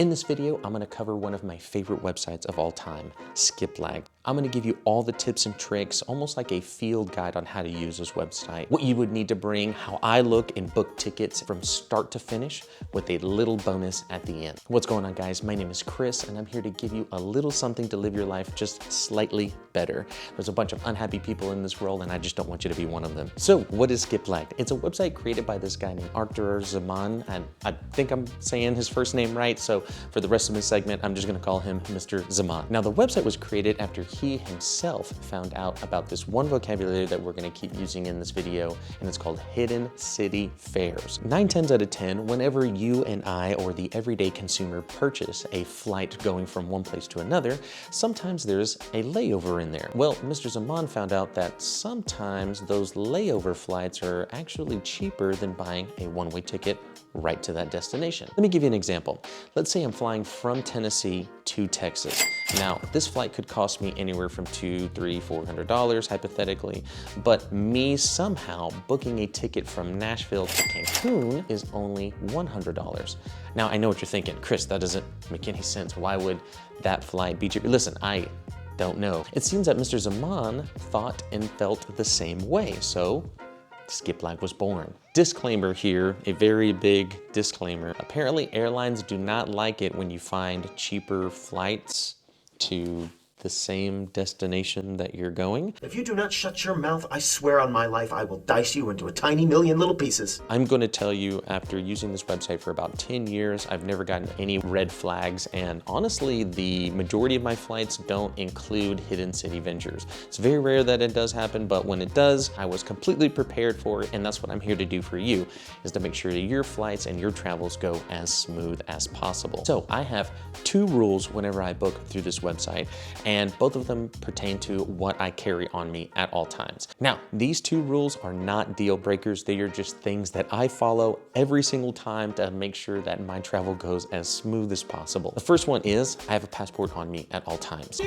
In this video, I'm gonna cover one of my favorite websites of all time, Skiplagged. I'm gonna give you all the tips and tricks, almost like a field guide on how to use this website, what you would need to bring, how I look and book tickets from start to finish, with a little bonus at the end. What's going on, guys? My name is Chris, and I'm here to give you a little something to live your life just slightly better. There's a bunch of unhappy people in this world, and I just don't want you to be one of them. So what is Skiplagged? It's a website created by this guy named Arthur Zaman, and I think I'm saying his first name right, so for the rest of this segment, I'm just gonna call him Mr. Zaman. Now, the website was created after he himself found out about this one vocabulary that we're gonna keep using in this video, and it's called hidden city fares. 9 times out of 10, whenever you and I or the everyday consumer purchase a flight going from one place to another, sometimes there's a layover in there. Well, Mr. Zaman found out that sometimes those layover flights are actually cheaper than buying a one-way ticket right to that destination. Let me give you an example. Let's say I'm flying from Tennessee to Texas. Now, this flight could cost me anywhere from $200, $300, $400 hypothetically, but me somehow booking a ticket from Nashville to Cancun is only $100. Now, I know what you're thinking, Chris, that doesn't make any sense. Why would that flight be cheaper? Listen, I don't know. It seems that Mr. Zaman thought and felt the same way, so Skiplagged was born. Disclaimer here, a very big disclaimer. Apparently, airlines do not like it when you find cheaper flights to the same destination that you're going. If you do not shut your mouth, I swear on my life, I will dice you into a tiny million little pieces. I'm going to tell you, after using this website for about 10 years, I've never gotten any red flags, and honestly, the majority of my flights don't include hidden city ventures. It's very rare that it does happen, but when it does, I was completely prepared for it, and that's what I'm here to do for you, is to make sure that your flights and your travels go as smooth as possible. So I have 2 rules whenever I book through this website, and both of them pertain to what I carry on me at all times. Now, these 2 rules are not deal breakers. They are just things that I follow every single time to make sure that my travel goes as smooth as possible. The first one is I have a passport on me at all times.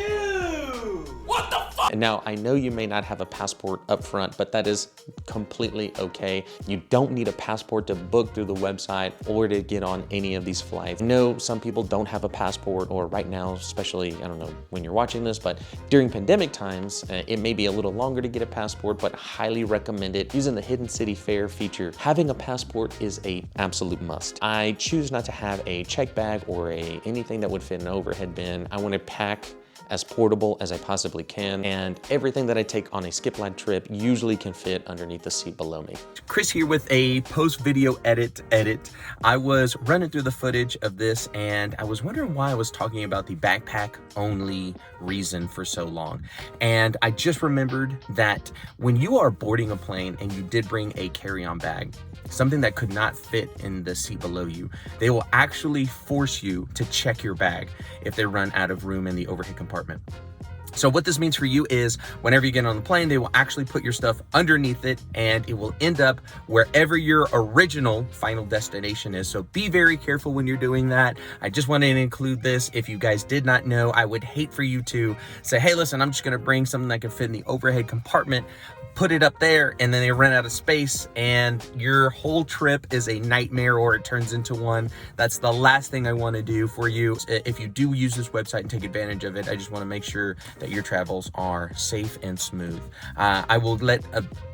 What the fuck? And now, I know you may not have a passport up front, but that is completely okay. You don't need a passport to book through the website or to get on any of these flights. I know some people don't have a passport, or right now, especially, I don't know when you're watching this, but during pandemic times, it may be a little longer to get a passport, but highly recommend it. Using the hidden city fare feature, having a passport is a absolute must. I choose not to have a check bag or anything that would fit in an overhead bin. I want to pack as portable as I possibly can, and everything that I take on a Skiplagged trip usually can fit underneath the seat below me. Chris here with a post-video edit. I was running through the footage of this, and I was wondering why I was talking about the backpack only reason for so long. And I just remembered that when you are boarding a plane and you did bring a carry-on bag, something that could not fit in the seat below you, they will actually force you to check your bag if they run out of room in the overhead compartment. So what this means for you is whenever you get on the plane, they will actually put your stuff underneath it, and it will end up wherever your original final destination is. So be very careful when you're doing that. I just wanted to include this. If you guys did not know, I would hate for you to say, hey, listen, I'm just gonna bring something that can fit in the overhead compartment, put it up there, and then they run out of space and your whole trip is a nightmare, or it turns into one. That's the last thing I want to do for you. If you do use this website and take advantage of it, I just want to make sure that your travels are safe and smooth. I will let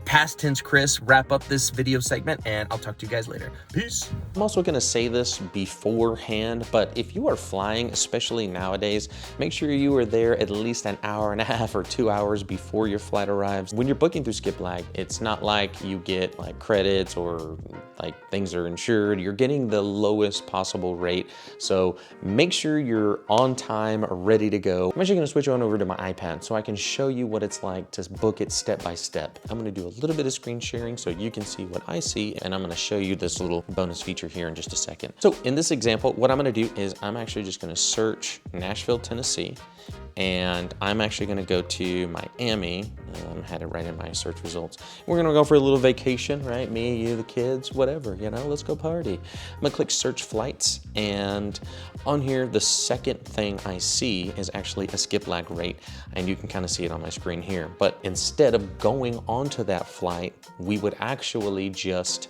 past tense Chris wrap up this video segment, and I'll talk to you guys later. Peace. I'm also gonna say this beforehand, but if you are flying, especially nowadays, make sure you are there at least an hour and a half or 2 hours before your flight arrives. When you're booking through Skiplagged, it's not like you get like credits or like things are insured. You're getting the lowest possible rate. So make sure you're on time, ready to go. I'm actually gonna switch on over to my iPad so I can show you what it's like to book it step by step. I'm gonna do a little bit of screen sharing so you can see what I see, and I'm gonna show you this little bonus feature here in just a second. So in this example, what I'm gonna do is I'm actually just gonna search Nashville, Tennessee, and I'm actually gonna go to Miami. Had it right in my search results. We're gonna go for a little vacation, right? Me, you, the kids, whatever, you know, let's go party. I'm gonna click search flights, and on here, the second thing I see is actually a Skiplagged rate, and you can kind of see it on my screen here. But instead of going onto that flight, we would actually just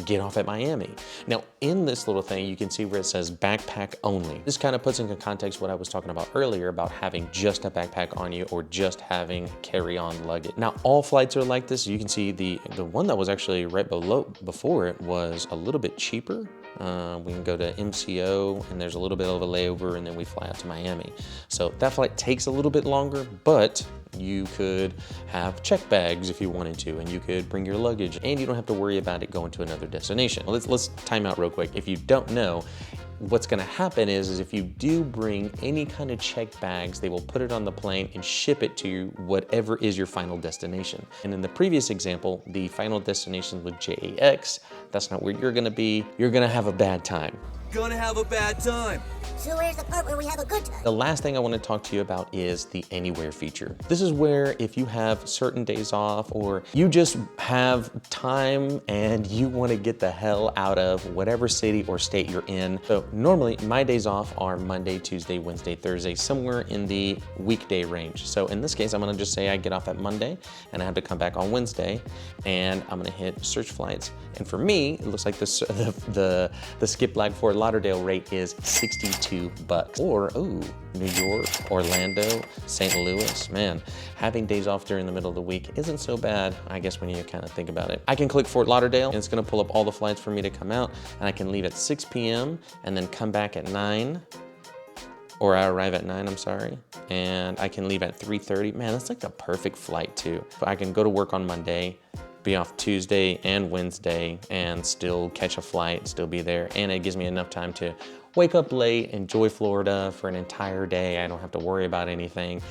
get off at Miami. Now, in this little thing, you can see where it says backpack only. This kind of puts into context what I was talking about earlier about having just a backpack on you or just having carry-on luggage. Now, all flights are like this. You can see the one that was actually right before it was a little bit cheaper. We can go to MCO and there's a little bit of a layover and then we fly out to Miami. So that flight takes a little bit longer, but you could have check bags if you wanted to, and you could bring your luggage, and you don't have to worry about it going to another destination. Let's time out real quick. If you don't know, what's gonna happen is if you do bring any kind of check bags, they will put it on the plane and ship it to whatever is your final destination. And in the previous example, the final destination was JAX. That's not where you're gonna be. You're gonna have a bad time. Gonna have a bad time. So where's the part where we have a good time? The last thing I want to talk to you about is the Anywhere feature. This is where if you have certain days off or you just have time and you want to get the hell out of whatever city or state you're in. So normally my days off are Monday, Tuesday, Wednesday, Thursday, somewhere in the weekday range. So in this case, I'm going to just say I get off at Monday and I have to come back on Wednesday, and I'm going to hit search flights. And for me, it looks like the Skiplagged Fort Lauderdale rate is 62 bucks. Or, ooh, New York, Orlando, St. Louis. Man, having days off during the middle of the week isn't so bad, I guess, when you kind of think about it. I can click Fort Lauderdale and it's gonna pull up all the flights for me to come out, and I can leave at 6 p.m. and then come back at 9, or I arrive at 9, I'm sorry, and I can leave at 3:30. Man, that's like the perfect flight too. I can go to work on Monday, be off Tuesday and Wednesday, and still catch a flight, still be there. And it gives me enough time to wake up late, enjoy Florida for an entire day. I don't have to worry about anything.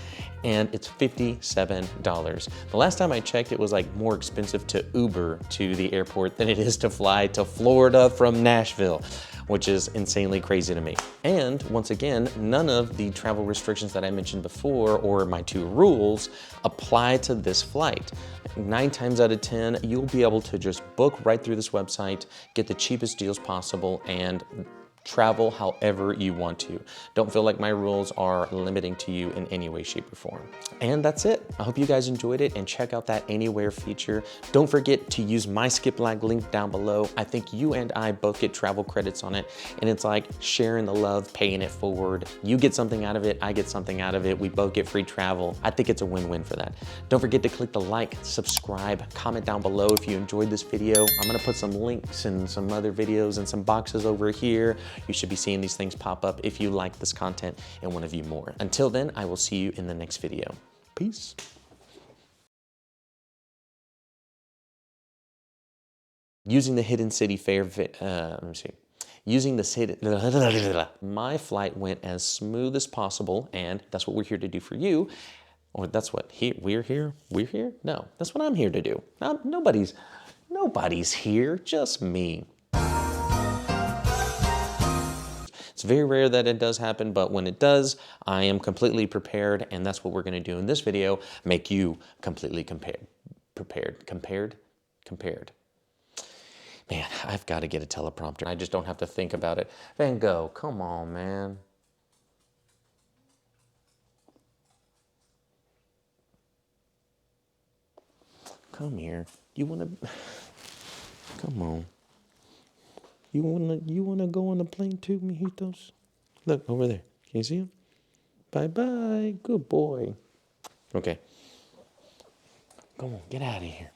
And it's $57. The last time I checked, it was like more expensive to Uber to the airport than it is to fly to Florida from Nashville, which is insanely crazy to me. And once again, none of the travel restrictions that I mentioned before or my 2 rules apply to this flight. 9 times out of 10, you'll be able to just book right through this website, get the cheapest deals possible, and travel however you want to. Don't feel like my rules are limiting to you in any way, shape, or form. And that's it. I hope you guys enjoyed it, and check out that Anywhere feature. Don't forget to use my Skiplagged link down below. I think you and I both get travel credits on it, and it's like sharing the love, paying it forward. You get something out of it, I get something out of it. We both get free travel. I think it's a win-win for that. Don't forget to click the like, subscribe, comment down below if you enjoyed this video. I'm gonna put some links and some other videos and some boxes over here. You should be seeing these things pop up if you like this content and want to view more. Until then, I will see you in the next video. Peace. Using the hidden city fare, let me see. Using the city, my flight went as smooth as possible, and that's what we're here to do for you. Or that's what we're here? No, that's what I'm here to do. Nobody's here, just me. It's very rare that it does happen, but when it does, I am completely prepared, and that's what we're gonna do in this video, make you completely prepared. Man, I've gotta get a teleprompter. I just don't have to think about it. Van Gogh, come on, man. Come here. You wanna, come on. You wanna go on the plane too, mijitos? Look, over there. Can you see him? Bye-bye. Good boy. Okay. Come on, get out of here.